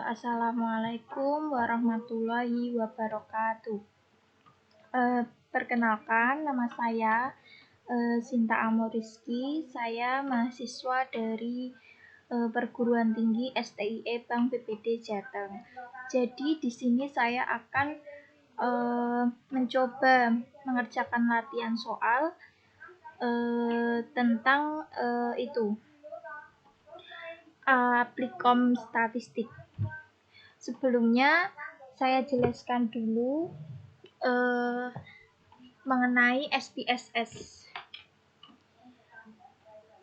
Assalamualaikum warahmatullahi wabarakatuh. Perkenalkan, nama saya Sinta Amoriski. Saya mahasiswa dari Perguruan Tinggi STIE Bank BPD Jateng. Jadi di sini saya akan mencoba mengerjakan latihan soal tentang Applikom statistik. Sebelumnya saya jelaskan dulu mengenai SPSS.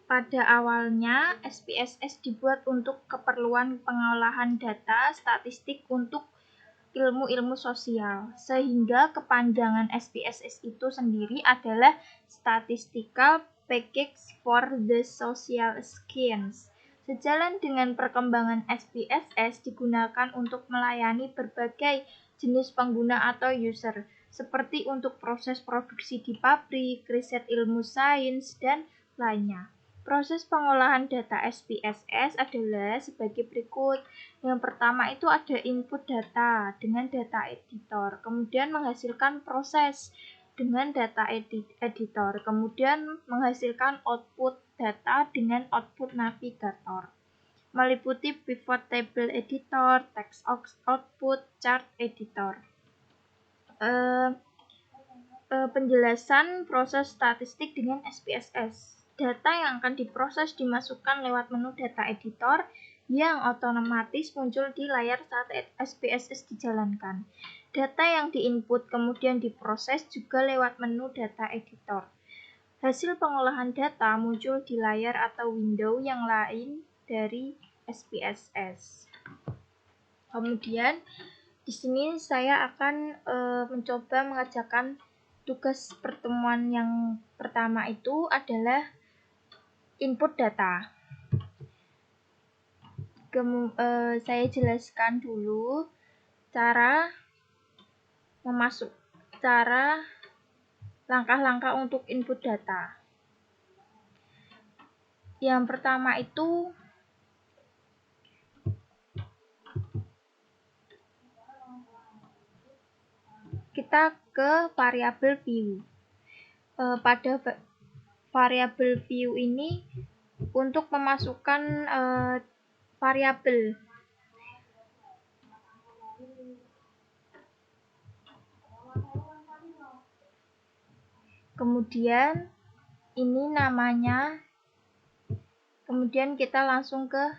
Pada awalnya SPSS dibuat untuk keperluan pengolahan data statistik untuk ilmu-ilmu sosial, sehingga kepanjangan SPSS itu sendiri adalah Statistical Package for the Social Science. Sejalan dengan perkembangan SPSS digunakan untuk melayani berbagai jenis pengguna atau user, seperti untuk proses produksi di pabrik, riset ilmu sains, dan lainnya. Proses pengolahan data SPSS adalah sebagai berikut. Yang pertama itu ada input data dengan data editor, kemudian menghasilkan proses dengan data editor, kemudian menghasilkan output data dengan output navigator, meliputi pivot table editor, text output, chart editor. Penjelasan proses statistik dengan SPSS. Data yang akan diproses dimasukkan lewat menu data editor yang otomatis muncul di layar saat SPSS dijalankan. Data yang diinput kemudian diproses juga lewat menu data editor. Hasil pengolahan data muncul di layar atau window yang lain dari SPSS. Kemudian di sini saya akan mencoba mengerjakan tugas pertemuan yang pertama itu adalah input data. Saya jelaskan dulu cara langkah-langkah untuk input data. Yang pertama itu kita ke variabel view. Pada variabel view ini untuk memasukkan variabel. Kemudian ini namanya. Kemudian kita langsung ke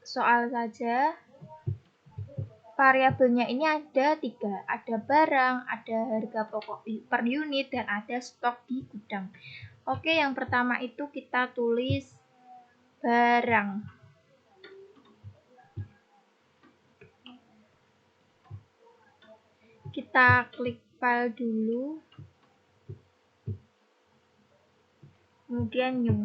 soal saja. Variabelnya ini ada 3, ada barang, ada harga pokok per unit, dan ada stok di gudang. Oke, yang pertama itu kita tulis barang. Kita klik file dulu, kemudian new.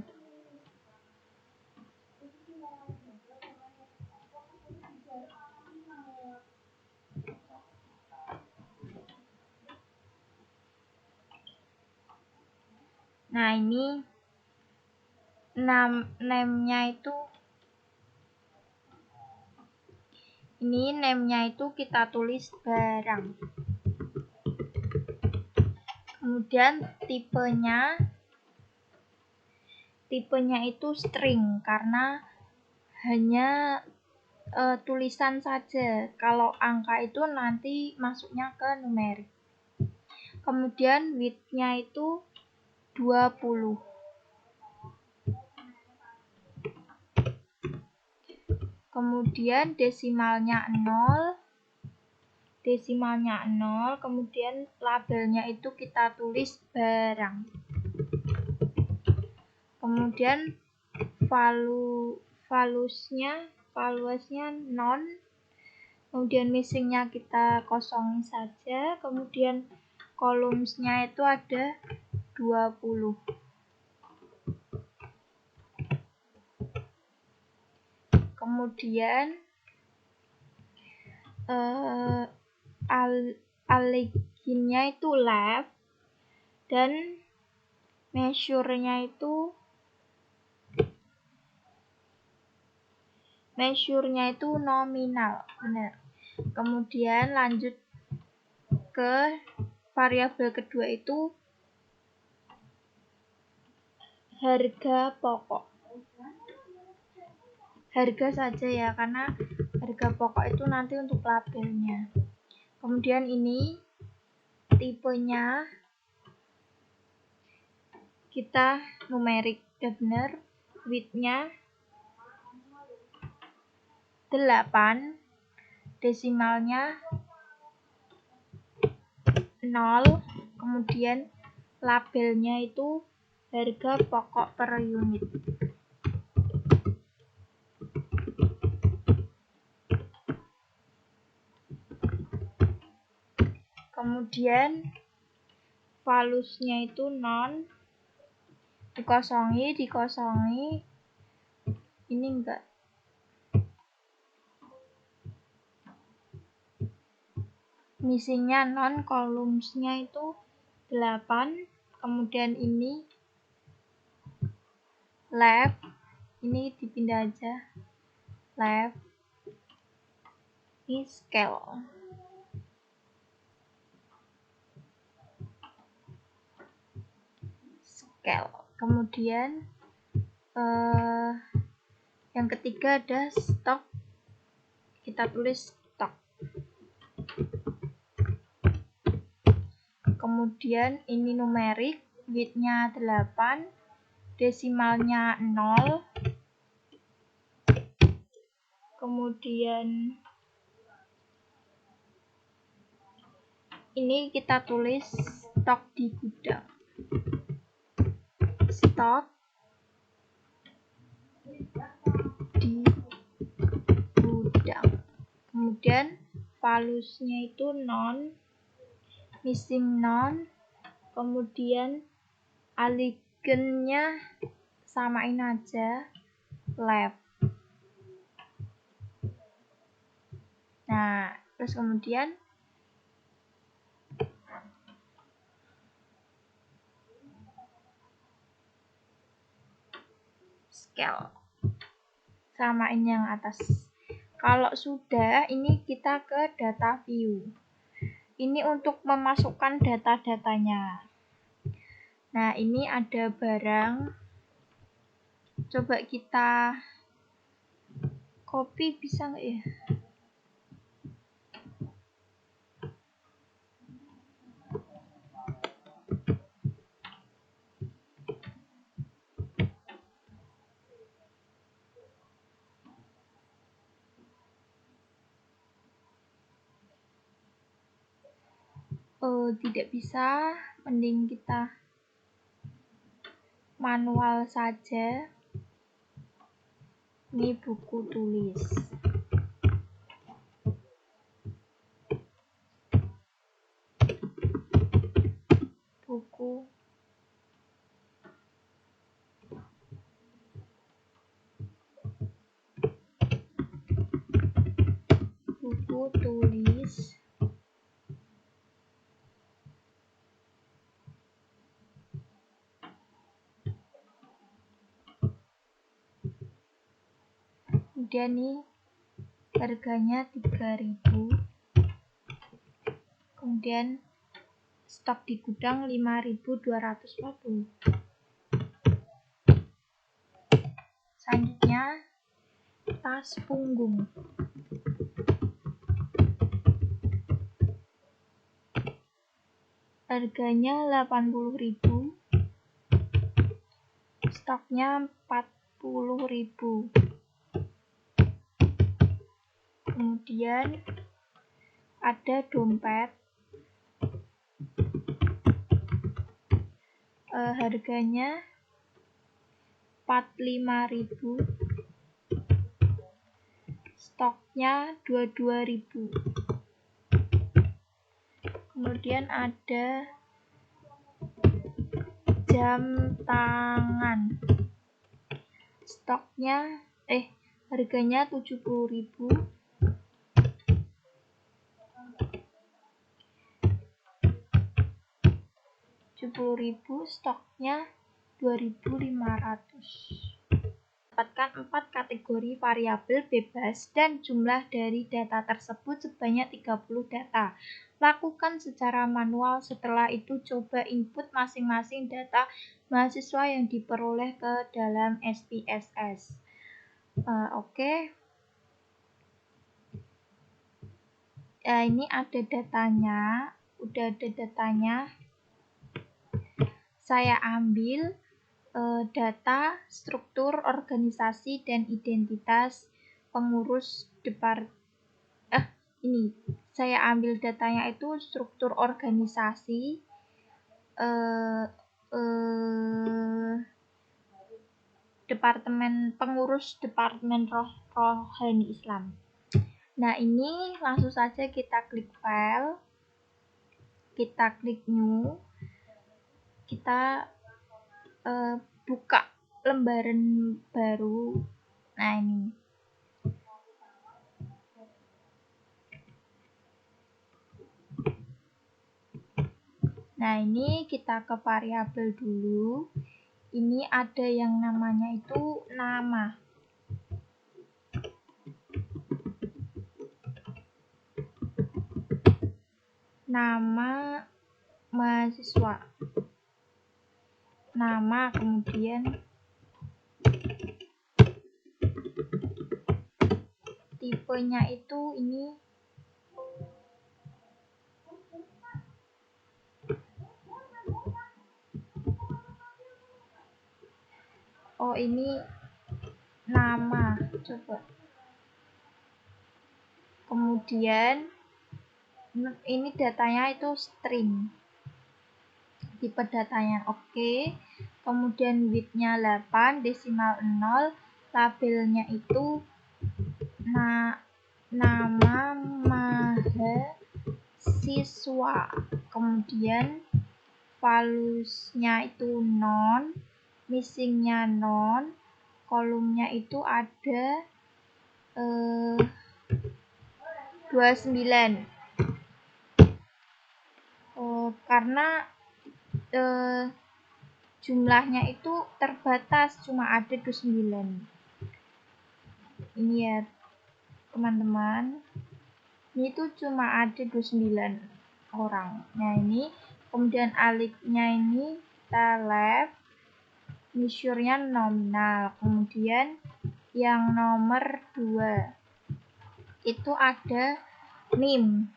Nah, ini name-nya itu kita tulis barang. Kemudian tipenya itu string karena hanya tulisan saja. Kalau angka itu nanti masuknya ke numerik. Kemudian width-nya itu 20. Kemudian desimalnya 0. Kemudian labelnya itu kita tulis barang. Kemudian valuesnya non. Kemudian missingnya kita kosongin saja. Kemudian columns-nya itu ada 20. Kemudian allegiance-nya itu left, dan measure-nya itu measure-nya itu nominal, benar. Kemudian lanjut ke variabel kedua itu harga pokok. Harga saja ya, karena harga pokok itu nanti untuk labelnya. Kemudian ini tipenya kita numerik, benar. Width-nya 8, desimalnya 0, kemudian labelnya itu harga pokok per unit. Kemudian valusnya itu non, dikosongi, ini enggak. Missingnya non, columns-nya itu 8, kemudian ini left, ini dipindah aja, left, ini scale. Kemudian yang ketiga ada stok, kita tulis stok. Kemudian ini numerik, width-nya 8, desimalnya 0, kemudian ini kita tulis stok di gudang. Stok di gudang. Kemudian valusnya itu non, missing non, kemudian alignnya samain aja, left. Nah, terus kemudian scale, samain yang atas. Kalau sudah, ini kita ke data view. Ini untuk memasukkan data-datanya. Nah, ini ada barang. Coba kita copy, bisa nggak ya? Oh, tidak bisa, mending kita manual saja. Ini buku tulis. Buku tulis. Kemudian nih harganya 3.000. Kemudian stok di gudang 5.240. Selanjutnya tas punggung. Harganya 80.000. Stoknya 40.000. Kemudian ada dompet, harganya 45.000, stoknya 22.000. Kemudian ada jam tangan, stoknya harganya 70.000, stoknya 2.500. Dapat mendapatkan 4 kategori variabel bebas dan jumlah dari data tersebut sebanyak 30 data. Lakukan secara manual, setelah itu coba input masing-masing data mahasiswa yang diperoleh ke dalam SPSS. Oke. Ini ada datanya, udah ada datanya. Saya ambil data, struktur, organisasi, dan identitas pengurus ini saya ambil datanya itu struktur organisasi, departemen pengurus departemen rohani Islam. Nah, ini langsung saja kita klik file, kita klik new, kita buka lembaran baru. Nah, ini. Nah, ini kita ke variabel dulu. Ini ada yang namanya itu nama. Nama mahasiswa. Nama, kemudian tipenya itu ini ini nama, coba. Kemudian ini datanya itu string, tipe datanya oke. Kemudian width-nya 8, desimal 0, labelnya itu nama mahasiswa. Kemudian values-nya itu non, missing-nya non, kolomnya itu ada 29. Karena jumlahnya itu terbatas, cuma ada 29. Ini ya teman-teman, ini tuh cuma ada 29 orang. Nah, ini kemudian alifnya ini kita left, measure-nya nominal. Kemudian yang nomor 2 itu ada NIM,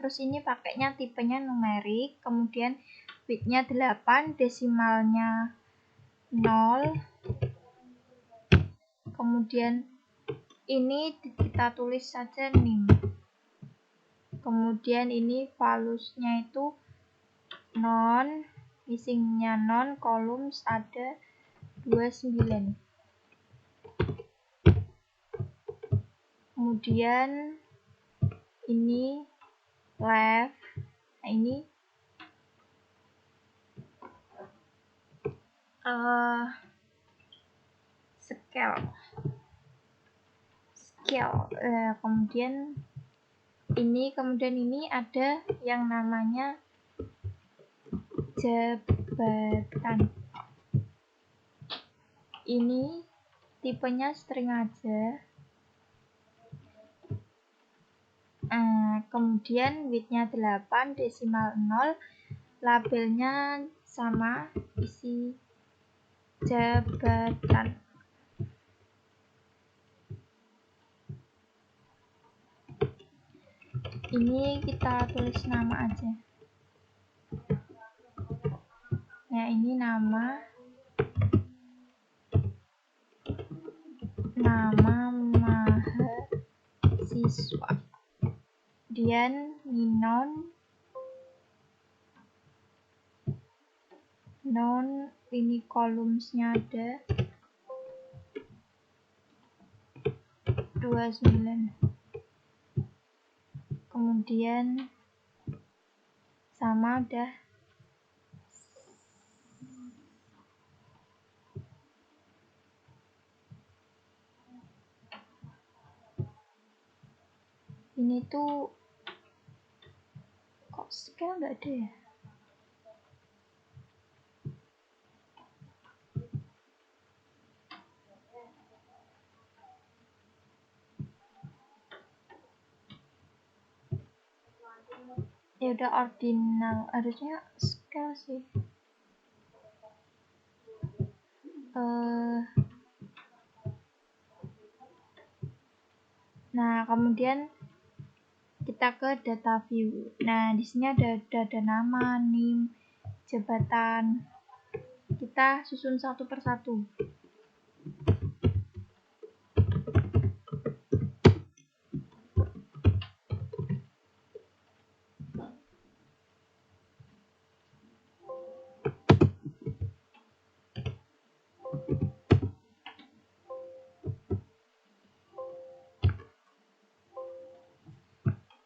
terus ini pakainya tipenya numerik, kemudian bitnya 8, desimalnya 0, kemudian ini kita tulis saja NIM, kemudian ini values-nya itu non, missing-nya non, columns ada 29. Kemudian ini left. Nah, ini scale. Kemudian ini ada yang namanya jabatan. Ini tipenya string aja. Kemudian width-nya 8, desimal 0, labelnya sama, isi jabatan. Ini kita tulis nama aja. Nah, ini nama mahasiswa. Kemudian non, ini columns-nya ada 29. Kemudian sama udah. Ini tuh scale nggak ada ya? Ya udah ordinal, harusnya scale sih. Nah, kemudian kita ke data view. Nah, di sini ada nama, NIM, jabatan. Kita susun satu persatu.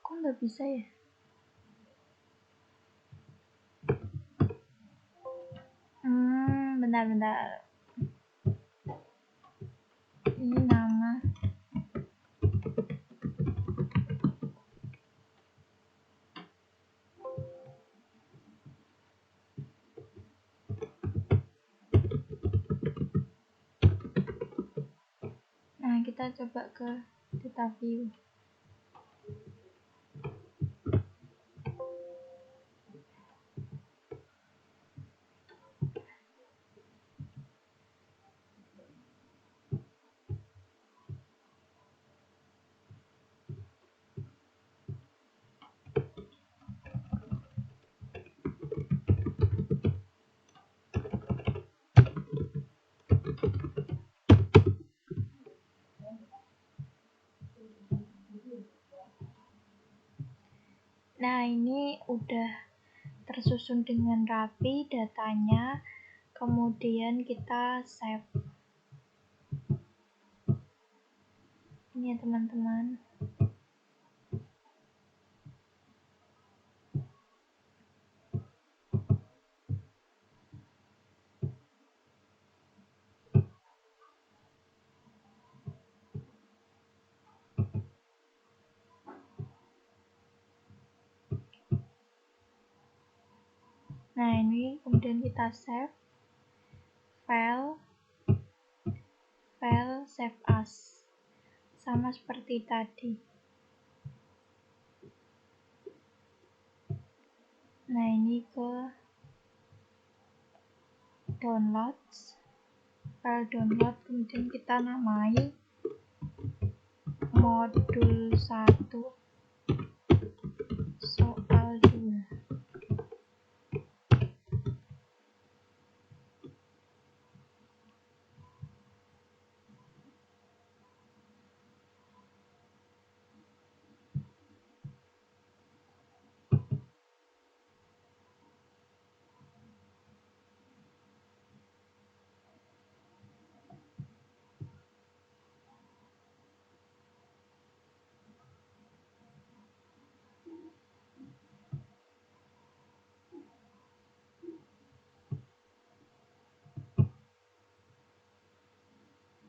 Kok nggak bisa ya? Bentar. Ini nama. Nah, kita coba ke data view. Nah, ini udah tersusun dengan rapi datanya. Kemudian kita save. Ini ya teman-teman. Nah, ini kemudian kita save. File save as. Sama seperti tadi. Nah, ini ke downloads. File download, kemudian kita namai modul 1.